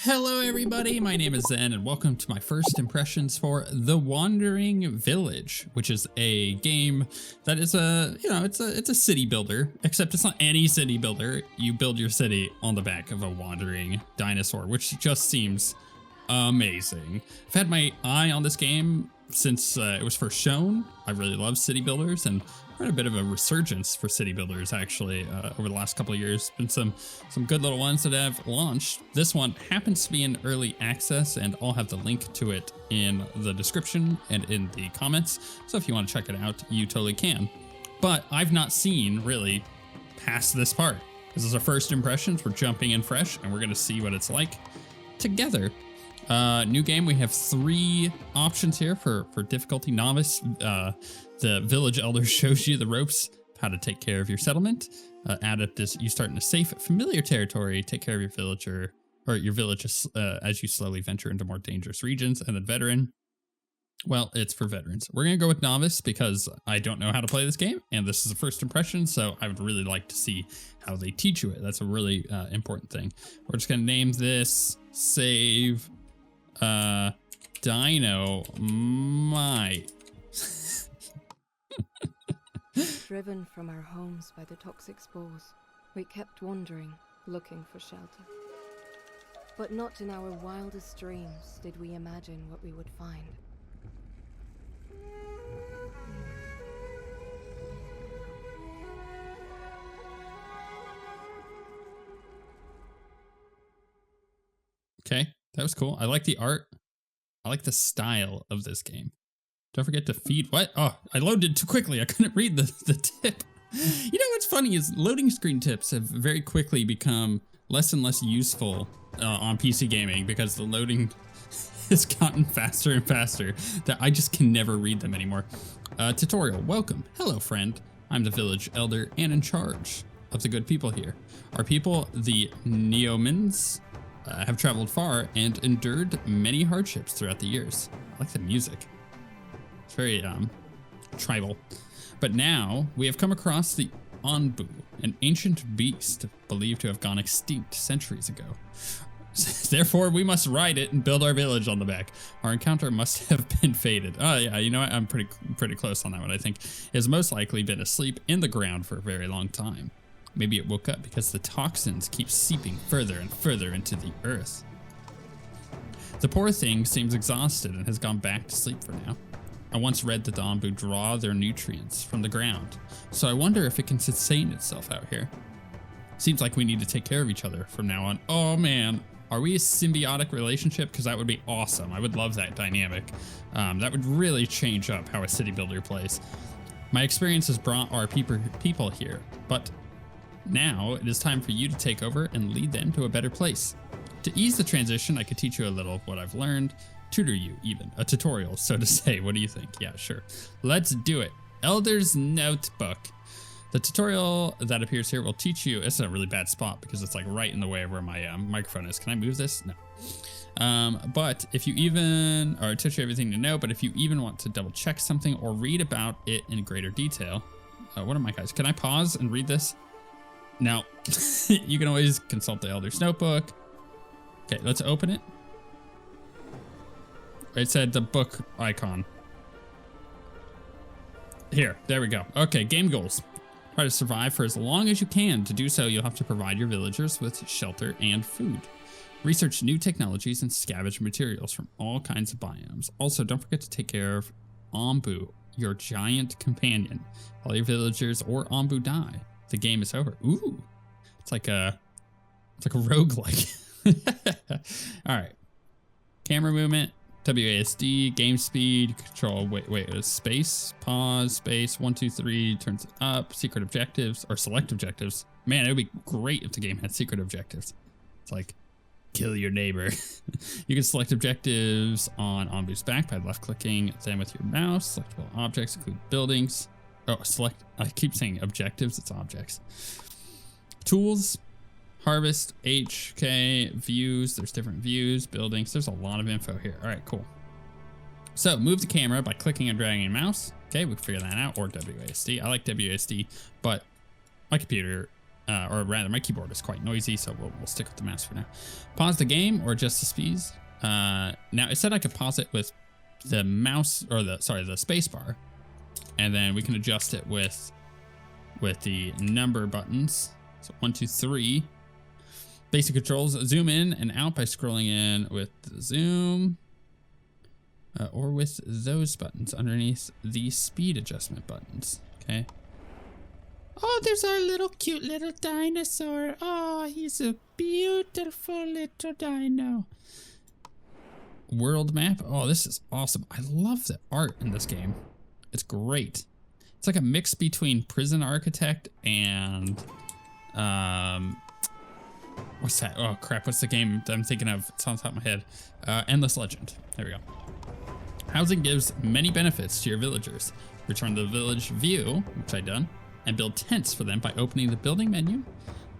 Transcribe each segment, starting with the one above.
Hello everybody, my name is Zen and welcome to my first impressions for The Wandering Village, which is a game that is it's a city builder, except it's not any city builder. You build your city on the back of a wandering dinosaur, which just seems amazing. I've had my eye on this game since it was first shown. I really love city builders, and we're in a bit of a resurgence for city builders actually over the last couple of years. Been some good little ones that have launched. This one happens to be in early access, and I'll have the link to it in the description and in the comments. So if you want to check it out, you totally can. But I've not seen really past this part. This is our first impressions. We're jumping in fresh, and we're going to see what it's like together. New game, we have 3 options here for difficulty. Novice, the village elder shows you the ropes, how to take care of your settlement. Adept is you start in a safe, familiar territory, take care of your villager, or your village as you slowly venture into more dangerous regions. And then veteran, well, it's for veterans. We're going to go with novice because I don't know how to play this game, and this is a first impression, so I would really like to see how they teach you it. That's a really important thing. We're just going to name this save Dynamite. Driven from our homes by the toxic spores, we kept wandering, looking for shelter. But not in our wildest dreams did we imagine what we would find. Okay, that was cool. I like the art. I like the style of this game. Don't forget to feed. What? Oh, I loaded too quickly. I couldn't read the tip. You know what's funny is loading screen tips have very quickly become less and less useful on PC gaming because the loading has gotten faster and faster that I just can never read them anymore. Tutorial. Welcome. Hello, friend. I'm the village elder and in charge of the good people here. Our people, the Neomans, have traveled far and endured many hardships throughout the years. I like the music. It's very tribal. But now we have come across the Onbu, an ancient beast believed to have gone extinct centuries ago. Therefore, we must ride it and build our village on the back. Our encounter must have been fated. Oh yeah, you know what? I'm pretty close on that one. I think it has most likely been asleep in the ground for a very long time. Maybe it woke up because the toxins keep seeping further and further into the earth. The poor thing seems exhausted and has gone back to sleep for now. I once read that the Onbu draw their nutrients from the ground, so I wonder if it can sustain itself out here. Seems like we need to take care of each other from now on. Oh man, are we a symbiotic relationship? Because that would be awesome. I would love that dynamic. That would really change up how a city builder plays. My experience has brought our people here, but now it is time for you to take over and lead them to a better place. To ease the transition, I could teach you a little of what I've learned, tutor you even, a tutorial, so to say. What do you think? Yeah, sure. Let's do it. Elder's Notebook. The tutorial that appears here will teach you, it's a really bad spot because it's like right in the way of where my microphone is. Can I move this? No. But if you even, or teach you everything to know, but if you even want to double check something or read about it in greater detail, what are my guys? Can I pause and read this? No. You can always consult the Elder's Notebook. Okay, let's open it. It said the book icon. Here, there we go. Okay, game goals. Try to survive for as long as you can. To do so, you'll have to provide your villagers with shelter and food. Research new technologies and scavenge materials from all kinds of biomes. Also, don't forget to take care of Onbu, your giant companion. All your villagers or Onbu die, the game is over. Ooh, it's like a roguelike. All right, camera movement. WASD, game speed, control, space, pause, space, 1, 2, 3, turns it up, secret objectives, or select objectives. Man, it would be great if the game had secret objectives. It's like, kill your neighbor. You can select objectives on Onbu's back by left-clicking, then with your mouse. Selectable objects include buildings. Oh, I keep saying objectives, it's objects. Tools. Harvest, HK, views, there's different views, buildings, there's a lot of info here. All right, cool. So move the camera by clicking and dragging your mouse. Okay, we can figure that out, or WASD. I like WASD, but my computer or rather my keyboard is quite noisy, so we'll stick with the mouse for now. Pause the game or adjust the speeds. Now it said I could pause it with the mouse, or the space bar, and then we can adjust it with the number buttons. So 1, 2, 3. Basic controls: zoom in and out by scrolling in with the zoom, or with those buttons underneath the speed adjustment buttons. Okay. Oh, there's our little cute little dinosaur. Oh, he's a beautiful little dino. World map. Oh, this is awesome. I love the art in this game. It's great. It's like a mix between Prison Architect and what's that? Oh crap, what's the game that I'm thinking of? It's on top of my head. Endless Legend. There we go. Housing gives many benefits to your villagers. Return to the village view, which I've done, and build tents for them by opening the building menu.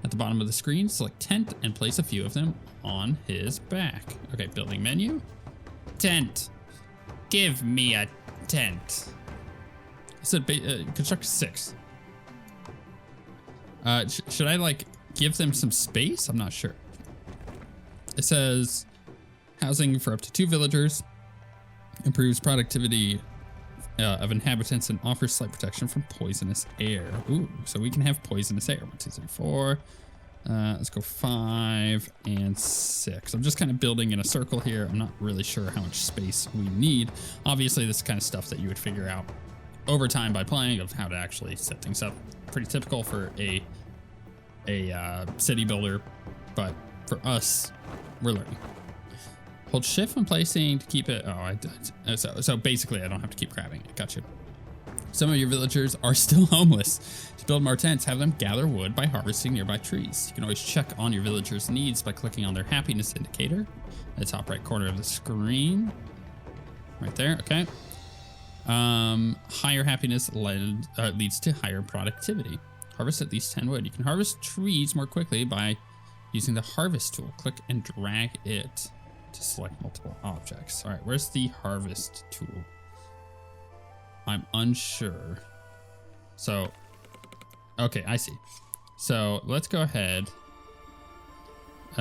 At the bottom of the screen, select tent and place a few of them on his back. Okay, building menu. Tent. Give me a tent. It said construct 6. Should I like give them some space? I'm not sure. It says housing for up to 2 villagers, improves productivity of inhabitants, and offers slight protection from poisonous air. Ooh, so we can have poisonous air. 1, 2, 3, 4. Let's go 5 and 6. I'm just kind of building in a circle here. I'm not really sure how much space we need. Obviously, this is kind of stuff that you would figure out over time by playing, of how to actually set things up. Pretty typical for a city builder, but for us, we're learning. Hold shift when placing to keep it. So basically I don't have to keep grabbing it. Gotcha. Some of your villagers are still homeless. To build more tents, have them gather wood by harvesting nearby trees. You can always check on your villagers' needs by clicking on their happiness indicator at the top right corner of the screen. Right there, okay. Higher happiness leads to higher productivity. Harvest at least 10 wood. You can harvest trees more quickly by using the harvest tool. Click and drag it to select multiple objects. All right, where's the harvest tool? I'm unsure. So, okay, I see. So let's go ahead.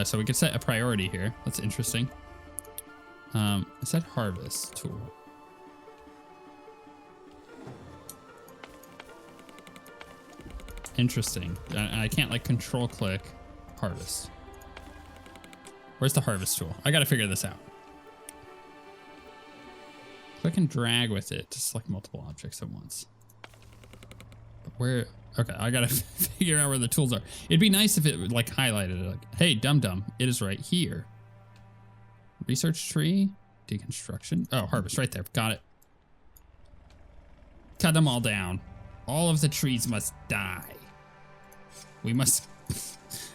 So we can set a priority here. That's interesting. It said harvest tool. Interesting. I can't like control click harvest. Where's the harvest tool? I gotta figure this out. Click and drag with it to select multiple objects at once. But where? Okay, I gotta figure out where the tools are. It'd be nice if it would like highlighted it, like, hey, dum-dum, it is right here. Research tree, deconstruction. Oh, harvest right there. Got it. Cut them all down. All of the trees must die. We must...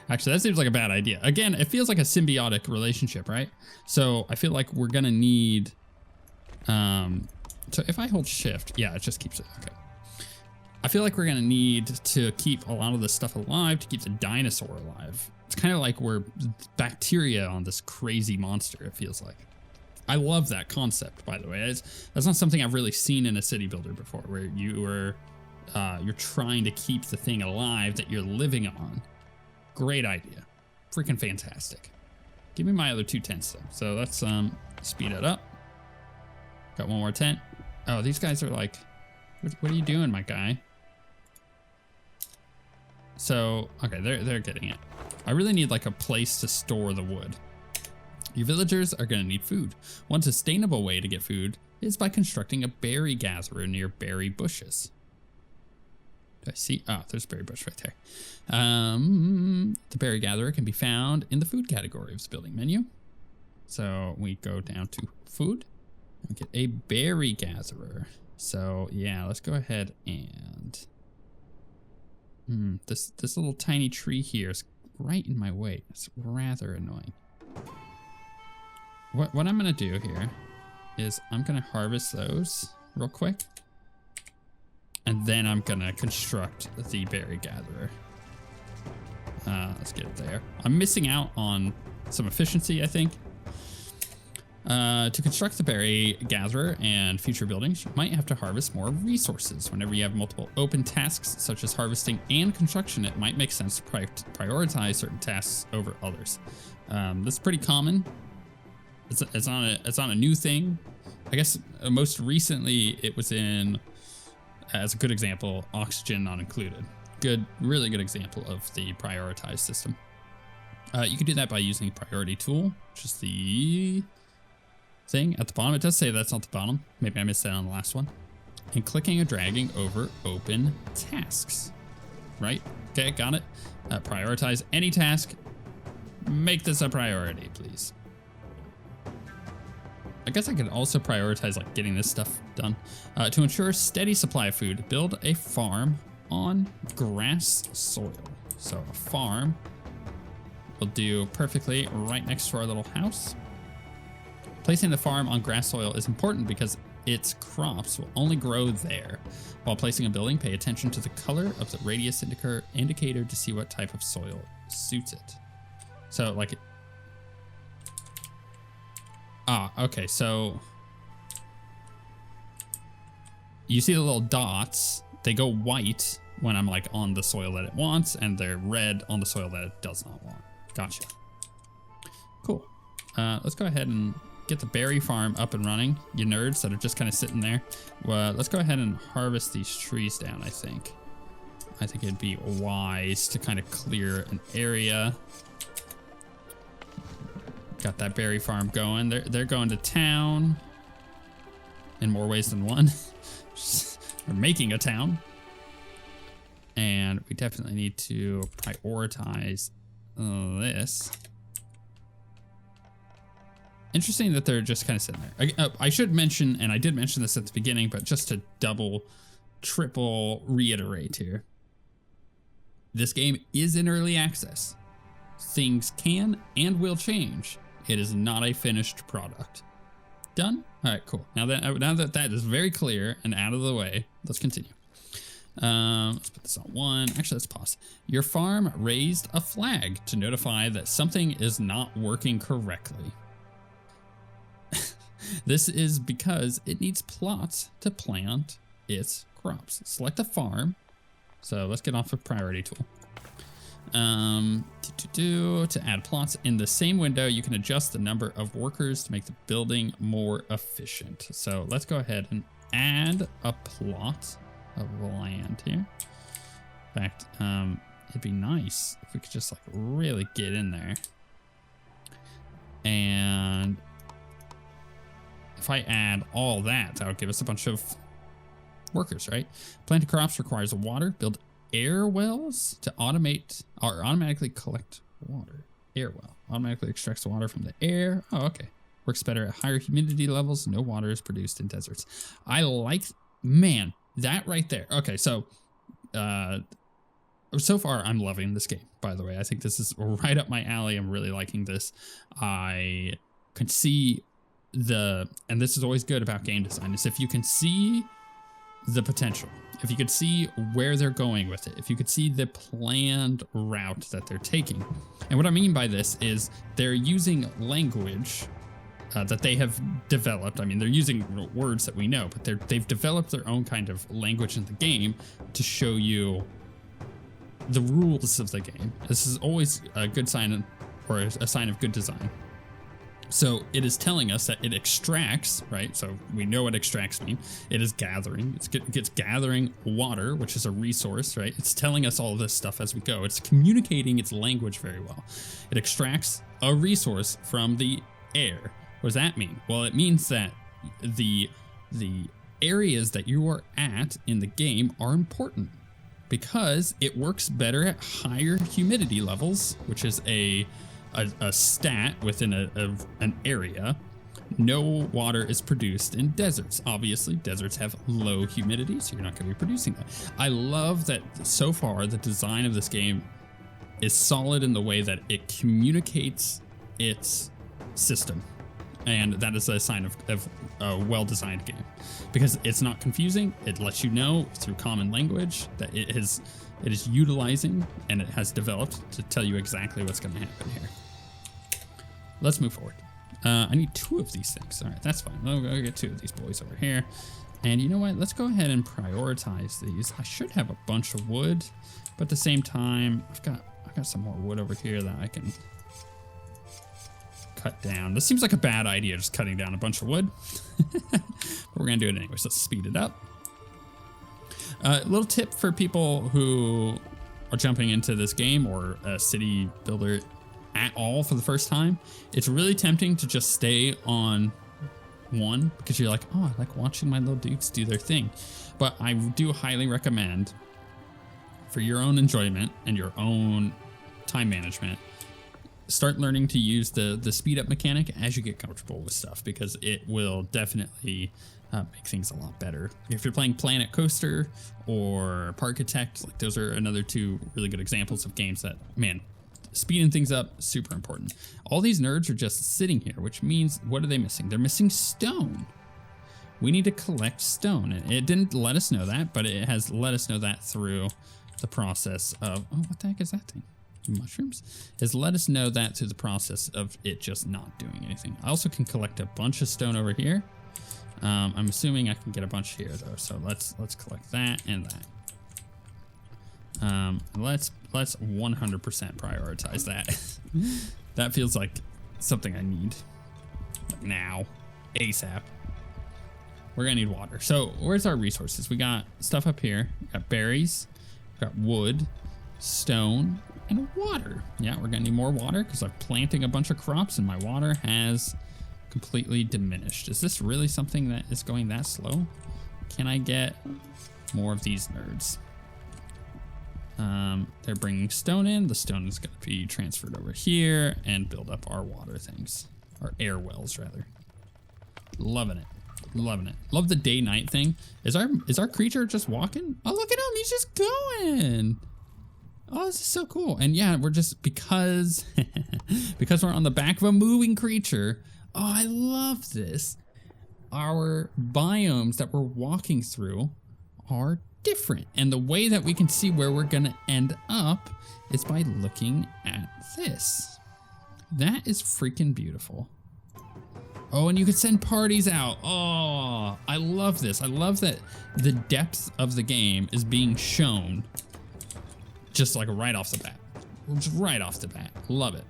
Actually, that seems like a bad idea. Again, it feels like a symbiotic relationship, right? So I feel like we're gonna need... So if I hold shift, yeah, it just keeps it. Okay. I feel like we're gonna need to keep a lot of this stuff alive to keep the dinosaur alive. It's kind of like we're bacteria on this crazy monster, it feels like. I love that concept, by the way. That's not something I've really seen in a city builder before, where you're trying to keep the thing alive that you're living on. Great idea. Freaking fantastic. Give me my other 2 tents though. So let's speed it up. Got 1 more tent. Oh, these guys are like, what are you doing, my guy? So, okay, they're getting it. I really need like a place to store the wood. Your villagers are gonna need food. One sustainable way to get food is by constructing a berry gatherer near berry bushes. Do I see? Oh, there's a berry bush right there. The berry gatherer can be found in the food category of the building menu. So we go down to food and get a berry gatherer. So yeah, let's go ahead and this little tiny tree here is right in my way. It's rather annoying. What I'm gonna do here is I'm gonna harvest those real quick. And then I'm gonna construct the berry gatherer. Let's get it there. I'm missing out on some efficiency, I think. To construct the berry gatherer and future buildings, you might have to harvest more resources. Whenever you have multiple open tasks, such as harvesting and construction, it might make sense to prioritize certain tasks over others. This is pretty common. It's not a new thing. I guess most recently it was in, as a good example, oxygen not included. Really good example of the prioritized system. You can do that by using priority tool, which is the thing at the bottom. It does say that's not the bottom. Maybe I missed that on the last one. And clicking and dragging over open tasks. Right? Okay, got it. Prioritize any task. Make this a priority, please. I guess I could also prioritize like getting this stuff done. To ensure a steady supply of food, build a farm on grass soil. So a farm will do perfectly right next to our little house. Placing the farm on grass soil is important because its crops will only grow there. While placing a building, pay attention to the color of the radius indicator to see what type of soil suits it. So like, okay, so you see the little dots, they go white when I'm like on the soil that it wants, and they're red on the soil that it does not want. Gotcha. Cool. Let's go ahead and get the berry farm up and running, you nerds that are just kind of sitting there. Well, let's go ahead and harvest these trees down, I think. I think it'd be wise to kind of clear an area. Got that berry farm going. They're going to town in more ways than one. They're making a town. And we definitely need to prioritize this. Interesting that they're just kind of sitting there. I should mention, and I did mention this at the beginning, but just to triple reiterate here. This game is in early access. Things can and will change. It is not a finished product. Done? All right, cool. Now that that is very clear and out of the way, let's continue. Let's put this on 1. Actually, let's pause. Your farm raised a flag to notify that something is not working correctly. This is because it needs plots to plant its crops. Select a farm. So let's get off of priority tool. To add plots in the same window, you can adjust the number of workers to make the building more efficient. So let's go ahead and add a plot of land here. In fact, it'd be nice if we could just like really get in there. And if I add all that, that would give us a bunch of workers, right? Planting crops requires water. Build air wells to automatically collect water. Air well automatically extracts the water from the air. Oh, okay. Works better at higher humidity levels. No water is produced in deserts. I like, man, that right there. Okay, so far I'm loving this game, by the way. I think this is right up my alley. I'm really liking this. I can see and this is always good about game design, is if you can see the potential, if you could see where they're going with it, if you could see the planned route that they're taking. And what I mean by this is they're using language that they have developed. I mean, they're using words that we know, but they've developed their own kind of language in the game to show you the rules of the game. This is always a good sign, or a sign of good design. So it is telling us that it extracts, right? So we know what extracts mean. It is gathering. It's gathering water, which is a resource, right? It's telling us all of this stuff as we go. It's communicating its language very well. It extracts a resource from the air. What does that mean? Well, it means that the areas that you are at in the game are important because it works better at higher humidity levels, which is a stat within an area. No water is produced in deserts. Obviously, deserts have low humidity, so you're not going to be producing that. I love that so far the design of this game is solid in the way that it communicates its system. And that is a sign of a well-designed game because it's not confusing. It lets you know through common language that it is utilizing and it has developed to tell you exactly what's going to happen here. Let's move forward. I need 2 of these things. All right, that's fine. I'll go get 2 of these boys over here. And you know what? Let's go ahead and prioritize these. I should have a bunch of wood, but at the same time, I've got some more wood over here that I can cut down. This seems like a bad idea, just cutting down a bunch of wood. But we're gonna do it anyway, so let's speed it up. A little tip for people who are jumping into this game or a city builder at all for the first time. It's really tempting to just stay on one because you're like, oh, I like watching my little dudes do their thing. But I do highly recommend, for your own enjoyment and your own time management, start learning to use the speed up mechanic as you get comfortable with stuff, because it will definitely make things a lot better. If you're playing Planet Coaster or Parkitect, like those are another 2 really good examples of games that, man, speeding things up, super important. All these nerds are just sitting here, which means, what are they missing? They're missing stone. We need to collect stone. And it didn't let us know that, but it has let us know that through the process of, oh, what the heck is that thing? Mushrooms? Has let us know that through the process of it just not doing anything. I also can collect a bunch of stone over here. I'm assuming I can get a bunch here though, so let's collect that and that. Let's 100% prioritize that. That feels like something I need now, ASAP. We're gonna need water. So where's our resources? We got stuff up here. We got berries, we got wood, stone, and water. Yeah, we're gonna need more water because I'm planting a bunch of crops and my water has completely diminished. Is this really something that is going that slow? Can I get more of these nerds? They're bringing stone in. The stone is gonna be transferred over here and build up our water things, our air wells rather. Loving it. Loving it. Love the day-night thing. Is our creature just walking? Oh, look at him. He's just going. Oh, this is so cool. And yeah, we're just, because we're on the back of a moving creature. Oh, I love this. Our biomes that we're walking through are different. And the way that we can see where we're going to end up is by looking at this. That is freaking beautiful. Oh, and you could send parties out. Oh, I love this. I love that the depth of the game is being shown just like right off the bat. Just right off the bat. Love it.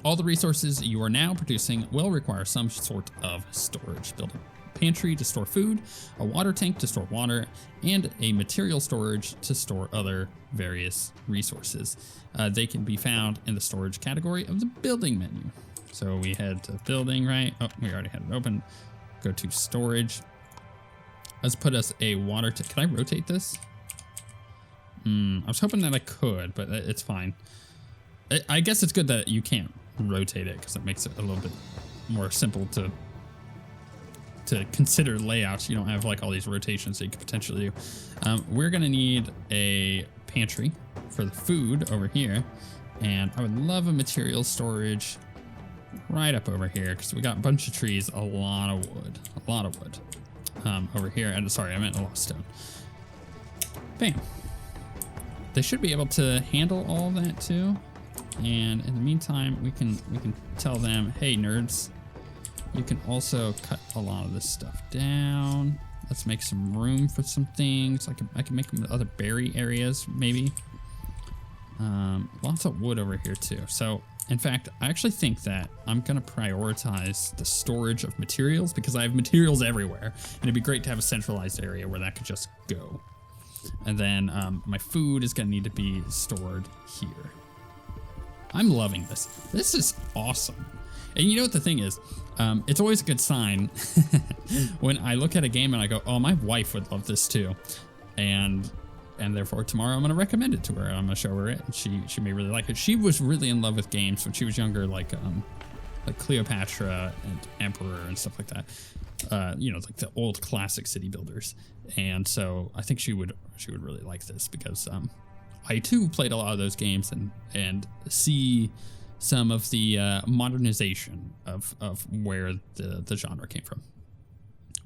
All the resources you are now producing will require some sort of storage. Build a pantry to store food, a water tank to store water, and a material storage to store other various resources. They can be found in the storage category of the building menu. So we head to building, right? Oh, we already had it open. Go to storage. Let's put us a water tank. Can I rotate this? I was hoping that I could, but it's fine. I guess it's good that you can't rotate it because it makes it a little bit more simple to consider layouts. You don't have like all these rotations that you could potentially do. We're gonna need a pantry for the food over here, and I would love a material storage right up over here because we got a bunch of trees, a lot of wood, over here. And sorry, I meant a lot of stone. Bam. They should be able to handle all that too. And in the meantime, we can tell them, hey nerds, you can also cut a lot of this stuff down. Let's make some room for some things. I can make them other berry areas maybe. Lots of wood over here too. So in fact, I actually think that I'm gonna prioritize the storage of materials because I have materials everywhere, and it'd be great to have a centralized area where that could just go. And then my food is gonna need to be stored here. I'm loving this. This is awesome. And you know what the thing is? It's always a good sign when I look at a game and I go, oh, my wife would love this too. And therefore tomorrow I'm gonna recommend it to her. I'm gonna show her it, and she may really like it. She was really in love with games when she was younger, like Cleopatra and Emperor and stuff like that. You know, like the old classic city builders. And so I think she would really like this because I too played a lot of those games and see some of the modernization of where the genre came from.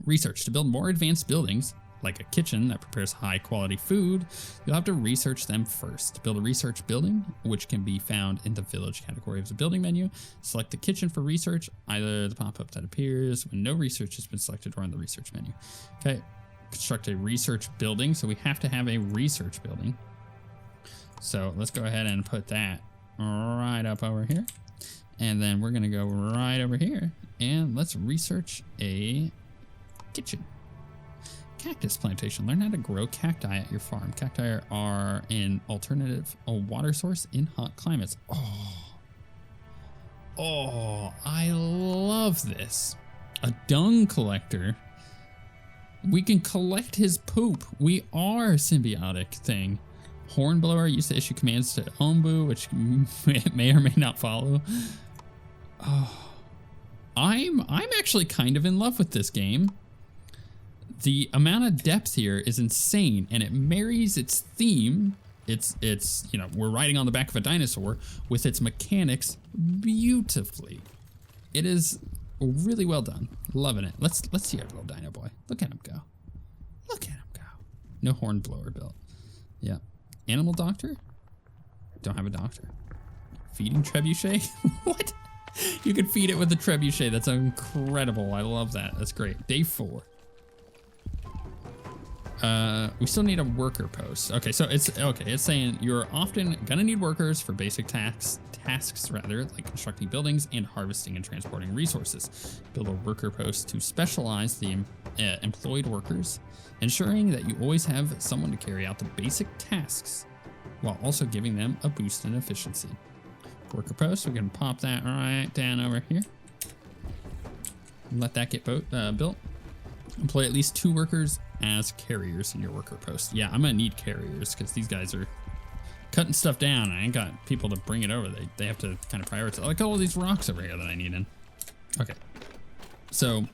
Research to build more advanced buildings. like a kitchen that prepares high quality food, you'll have to research them first. Build a research building, which can be found in the village category of the building menu. Select the kitchen for research, either the pop-up that appears when no research has been selected or in the research menu. Okay, construct a research building. So we have to have a research building. So let's go ahead and put that right up over here. And then we're gonna go right over here and let's research a kitchen. Cactus plantation. Learn how to grow cacti at your farm. Cacti are an alternative water source in hot climates. Oh, I love this. A dung collector. We can collect his poop. We are a symbiotic thing. Hornblower used to issue commands to Ombu, which may or may not follow. Oh, I'm actually kind of in love with this game. The amount of depth here is insane, and it marries its theme. It's you know, we're riding on the back of a dinosaur with its mechanics beautifully. It is really well done. Loving it. Let's see our little dino boy. Look at him go. Look at him go. No hornblower built. Yeah. Animal doctor? Don't have a doctor. Feeding trebuchet? What? You can feed it with a trebuchet. That's incredible. I love that. That's great. Day 4. We still need a worker post. Okay, so it's saying you're often gonna need workers for basic tasks rather, like constructing buildings and harvesting and transporting resources. Build a worker post to specialize the employed workers, ensuring that you always have someone to carry out the basic tasks while also giving them a boost in efficiency. Worker post, we can pop that right down over here. Let that get built. Employ at least 2 workers as carriers in your worker post. Yeah, I'm gonna need carriers because these guys are cutting stuff down. I ain't got people to bring it over. They have to kind of prioritize. Like all these rocks over here that I need in. Okay, so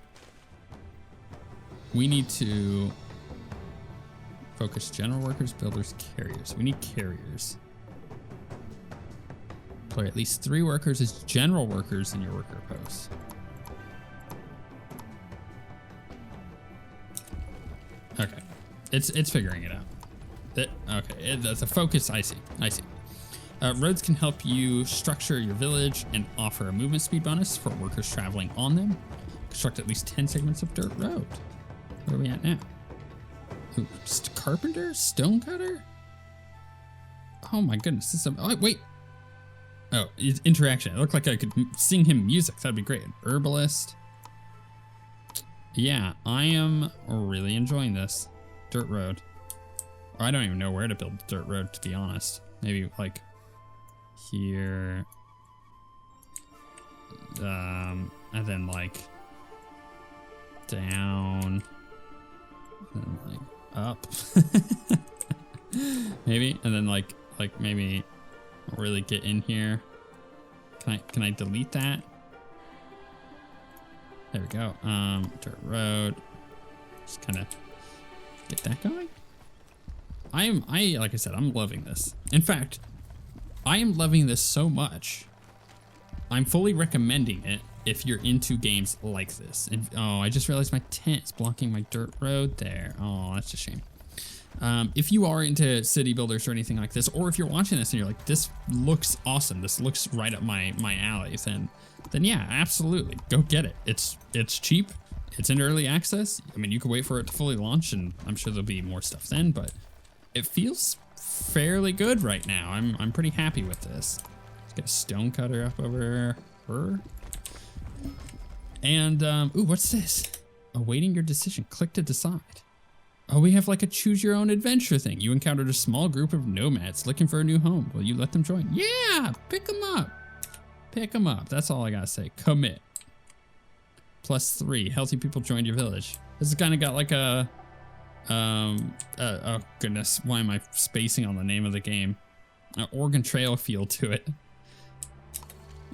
we need to focus general workers, builders, carriers. We need carriers. Employ at least 3 workers as general workers in your worker post. Okay, it's figuring it out. Okay, that's a focus. I see. Roads can help you structure your village and offer a movement speed bonus for workers traveling on them. Construct at least 10 segments of dirt road. Where are we at now? Ooh, carpenter? Stonecutter? Oh my goodness. This is oh, wait. Oh, it's interaction. It looked like I could sing him music. That'd be great. Herbalist. Yeah, I am really enjoying this. Dirt road. I don't even know where to build dirt road, to be honest. Maybe like here. And then like down. And like up. Maybe. And then like maybe really get in here. Can I delete that? There we go. Dirt road. Just kind of get that going. Like I said, I'm loving this. In fact, I am loving this so much. I'm fully recommending it if you're into games like this. And oh, I just realized my tent is blocking my dirt road there. Oh, that's a shame. If you are into city builders or anything like this, or if you're watching this and you're like, this looks awesome, this looks right up my alley, then yeah, absolutely, go get it. It's cheap, it's in early access. I mean, you can wait for it to fully launch, and I'm sure there'll be more stuff then, but it feels fairly good right now. I'm pretty happy with this. Let's get a stone cutter up over her. And ooh, what's this? Awaiting your decision. Click to decide. Oh, we have like a choose your own adventure thing. You encountered a small group of nomads looking for a new home. Will you let them join? Yeah, pick them up. Pick them up. That's all I gotta say. Commit. +3. Healthy people joined your village. This has kind of got like a, oh goodness, why am I spacing on the name of the game? An Oregon Trail feel to it.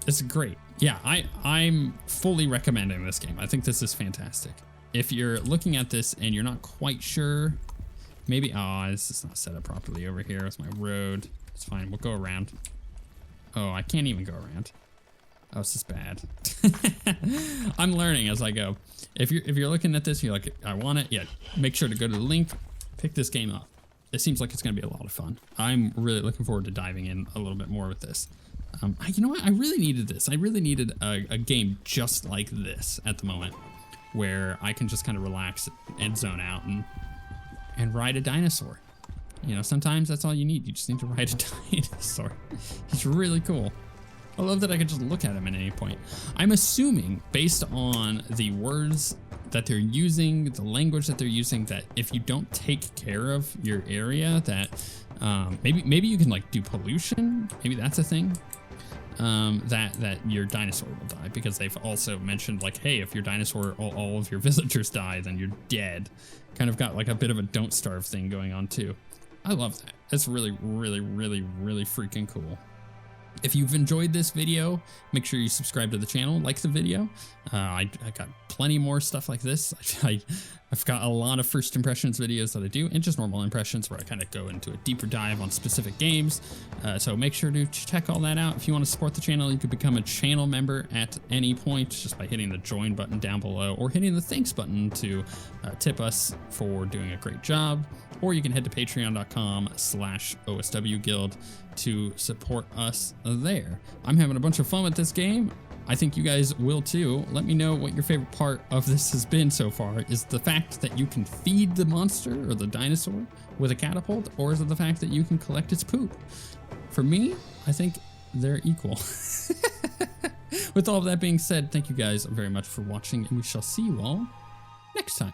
It's great. Yeah, I'm fully recommending this game. I think this is fantastic. If you're looking at this and you're not quite sure, maybe, oh, this is not set up properly over here. It's my road. It's fine, we'll go around. Oh, I can't even go around. Oh, this is bad. I'm learning as I go. If you're looking at this, you're like, I want it. Yeah, make sure to go to the link, pick this game up. It seems like it's gonna be a lot of fun. I'm really looking forward to diving in a little bit more with this. You know what? I really needed this. I really needed a game just like this at the moment, where I can just kind of relax and zone out and ride a dinosaur. You know, sometimes that's all you need. You just need to ride a dinosaur. He's really cool. I love that I can just look at him at any point. I'm assuming, based on the words that they're using, the language that they're using, that if you don't take care of your area, that maybe you can like do pollution. Maybe that's a thing. That your dinosaur will die, because they've also mentioned like, hey, if your dinosaur, all of your villagers die, then you're dead. Kind of got like a bit of a don't starve thing going on too. I love that. That's really, really, really, really freaking cool. If you've enjoyed this video, make sure you subscribe to the channel, like the video. I got plenty more stuff like this. I've got a lot of first impressions videos that I do, and just normal impressions where I kind of go into a deeper dive on specific games. So make sure to check all that out. If you want to support the channel, you can become a channel member at any point just by hitting the join button down below, or hitting the thanks button to tip us for doing a great job. Or you can head to patreon.com/OSWguild to support us there. I'm having a bunch of fun with this game. I think you guys will too. Let me know what your favorite part of this has been so far. Is the fact that you can feed the monster or the dinosaur with a catapult, or is it the fact that you can collect its poop? For me, I think they're equal. With all of that being said, thank you guys very much for watching, and we shall see you all next time.